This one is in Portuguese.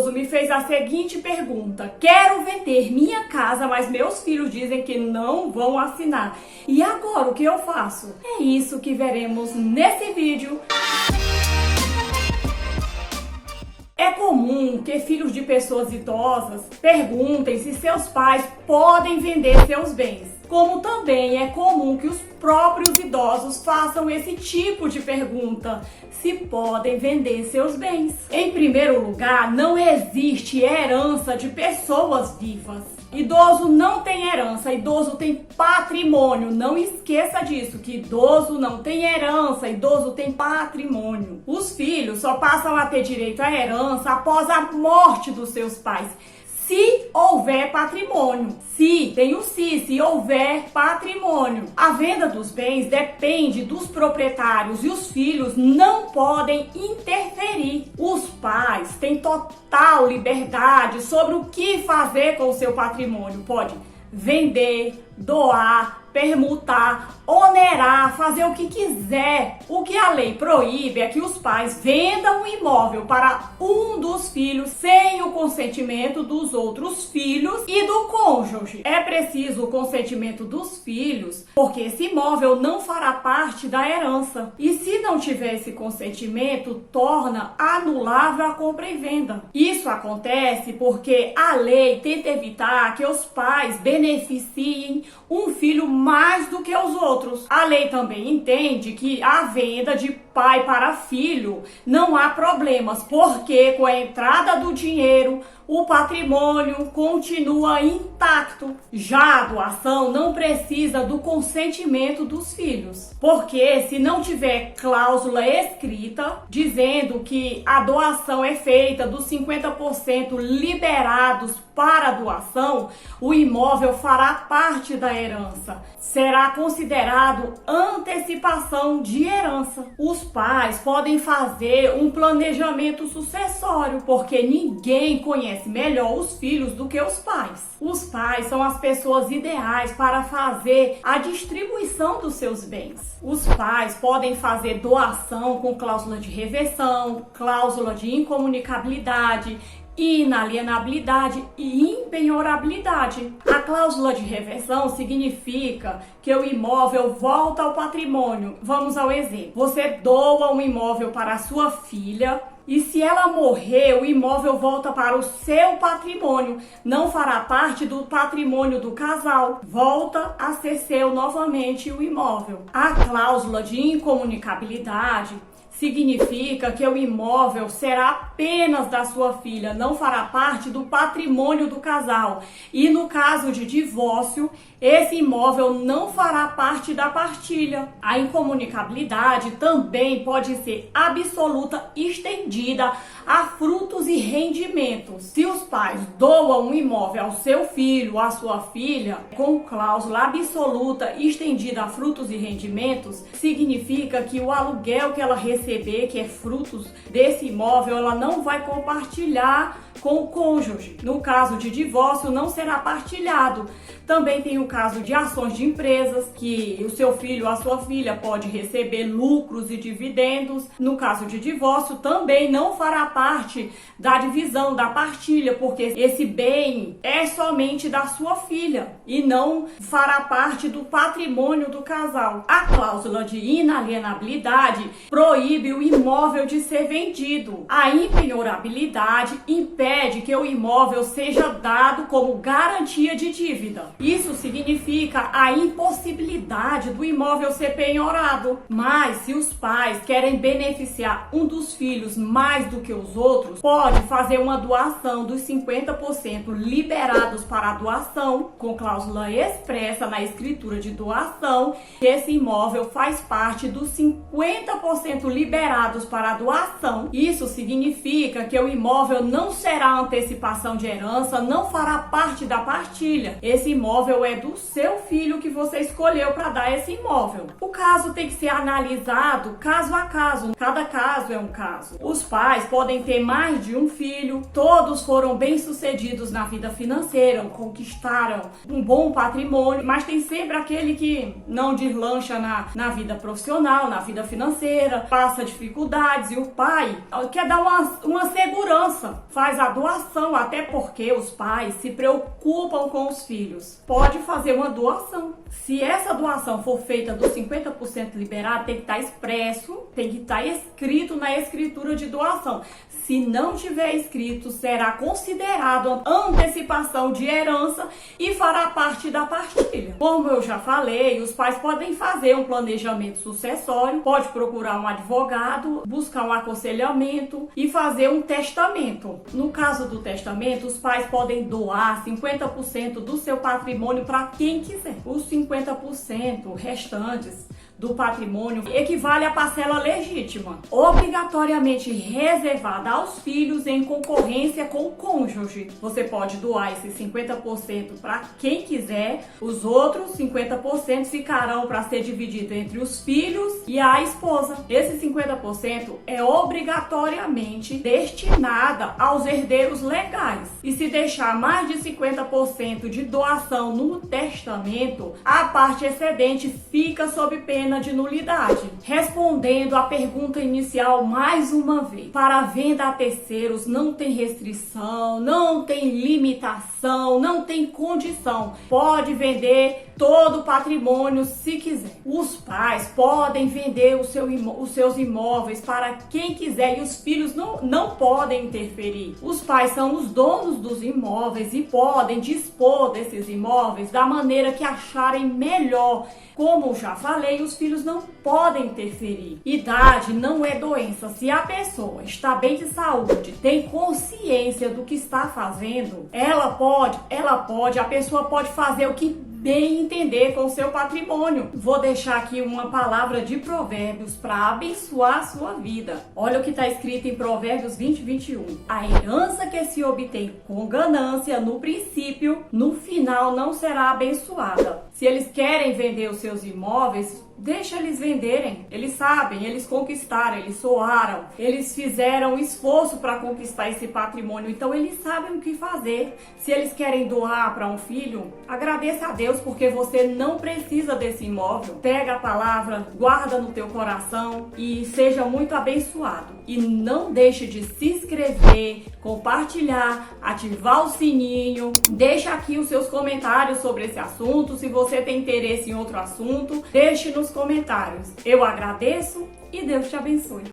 idoso me fez a seguinte pergunta: quero vender minha casa, mas meus filhos dizem que não vão assinar. E agora o que eu faço? É isso que veremos nesse vídeo. É comum que filhos de pessoas idosas perguntem se seus pais podem vender seus bens. Como também é comum que os próprios idosos façam esse tipo de pergunta, se podem vender seus bens. Em primeiro lugar, não existe herança de pessoas vivas. Idoso não tem herança, idoso tem patrimônio. Não esqueça disso, que idoso não tem herança, idoso tem patrimônio. Os filhos só passam a ter direito à herança após a morte dos seus pais, se houver patrimônio. Se houver patrimônio. A venda dos bens depende dos proprietários e os filhos não podem interferir. Os pais têm total liberdade sobre o que fazer com o seu patrimônio. Pode vender, doar, permutar, onerar, fazer o que quiser. O que a lei proíbe é que os pais vendam o imóvel para um dos filhos sem o consentimento dos outros filhos e do cônjuge. É preciso o consentimento dos filhos, porque esse imóvel não fará parte da herança. E se não tiver esse consentimento, torna anulável a compra e venda. Isso acontece porque a lei tenta evitar que os pais beneficiem um filho mais do que os outros. A lei também entende que a venda de pai para filho não há problemas, porque com a entrada do dinheiro, o patrimônio continua intacto. Já a doação não precisa do consentimento dos filhos, porque se não tiver cláusula escrita dizendo que a doação é feita dos 50% liberados para a doação, o imóvel fará parte da herança. Será considerado antecipação de herança. Os pais podem fazer um planejamento sucessório, porque ninguém conhece melhor os filhos do que os pais. Os pais são as pessoas ideais para fazer a distribuição dos seus bens. Os pais podem fazer doação com cláusula de reversão, cláusula de incomunicabilidade, inalienabilidade e impenhorabilidade. A cláusula de reversão significa que o imóvel volta ao patrimônio. Vamos ao exemplo. Você doa um imóvel para a sua filha e se ela morrer, o imóvel volta para o seu patrimônio. Não fará parte do patrimônio do casal. Volta a ser seu novamente o imóvel. A cláusula de incomunicabilidade significa que o imóvel será apenas da sua filha, não fará parte do patrimônio do casal. E no caso de divórcio, esse imóvel não fará parte da partilha. A incomunicabilidade também pode ser absoluta, estendida a frutos e rendimentos. Se os pais doam um imóvel ao seu filho ou à sua filha, com cláusula absoluta estendida a frutos e rendimentos, significa que o aluguel que ela receber, que é frutos desse imóvel, ela não vai compartilhar com o cônjuge. No caso de divórcio, não será partilhado. Também tem o caso de ações de empresas, que o seu filho ou a sua filha pode receber lucros e dividendos. No caso de divórcio, também não fará parte da divisão, da partilha, porque esse bem é somente da sua filha e não fará parte do patrimônio do casal. A cláusula de inalienabilidade proíbe o imóvel de ser vendido. A impenhorabilidade impede que o imóvel seja dado como garantia de dívida. Isso significa a impossibilidade do imóvel ser penhorado. Mas se os pais querem beneficiar um dos filhos mais do que os outros, pode fazer uma doação dos 50% liberados para a doação, com cláusula expressa na escritura de doação. Esse imóvel faz parte dos 50% liberados para a doação. Isso significa que o imóvel não será antecipação de herança, não fará parte da partilha. Esse imóvel é do seu filho que você escolheu para dar esse imóvel. O caso tem que ser analisado caso a caso. Cada caso é um caso. Os pais podem ter mais de um filho, todos foram bem-sucedidos na vida financeira, conquistaram um bom patrimônio, mas tem sempre aquele que não deslancha na vida profissional, na vida financeira, passa dificuldades, e o pai quer dar uma segurança. faz a doação, até porque os pais se preocupam com os filhos. Pode fazer uma doação. Se essa doação for feita dos 50% liberado, tem que estar expresso, tem que estar escrito na escritura de doação. Se não tiver escrito, será considerado antecipação de herança e fará parte da partilha. Como eu já falei, os pais podem fazer um planejamento sucessório, pode procurar um advogado, buscar um aconselhamento e fazer um testamento. No caso do testamento, os pais podem doar 50% do seu patrimônio para quem quiser. Os 50% restantes do patrimônio equivale à parcela legítima, obrigatoriamente reservada aos filhos em concorrência com o cônjuge. Você pode doar esses 50% para quem quiser, os outros 50% ficarão para ser dividido entre os filhos e a esposa. Esse 50% é obrigatoriamente destinada aos herdeiros legais. E se deixar mais de 50% de doação no testamento, a parte excedente fica sob pena de nulidade. Respondendo à pergunta inicial mais uma vez, para venda a terceiros não tem restrição, não tem limitação, não tem condição. Pode vender todo o patrimônio se quiser. Os pais podem vender os seus imóveis para quem quiser e os filhos não podem interferir. Os pais são os donos dos imóveis e podem dispor desses imóveis da maneira que acharem melhor. Como já falei, os filhos não podem interferir. Idade não é doença. Se a pessoa está bem de saúde, tem consciência do que está fazendo, a pessoa pode fazer o que bem entender com o seu patrimônio. Vou deixar aqui uma palavra de Provérbios para abençoar a sua vida. Olha o que está escrito em Provérbios 20:21. A herança que se obtém com ganância no princípio, no final não será abençoada. Se eles querem vender os seus imóveis, deixa eles venderem. Eles sabem, eles conquistaram, eles soaram, eles fizeram esforço para conquistar esse patrimônio, então eles sabem o que fazer. Se eles querem doar para um filho, agradeça a Deus porque você não precisa desse imóvel. Pega a palavra, guarda no teu coração e seja muito abençoado. E não deixe de se inscrever, compartilhar, ativar o sininho. Deixa aqui os seus comentários sobre esse assunto. Se você tem interesse em outro assunto, deixe nos comentários. Eu agradeço e Deus te abençoe.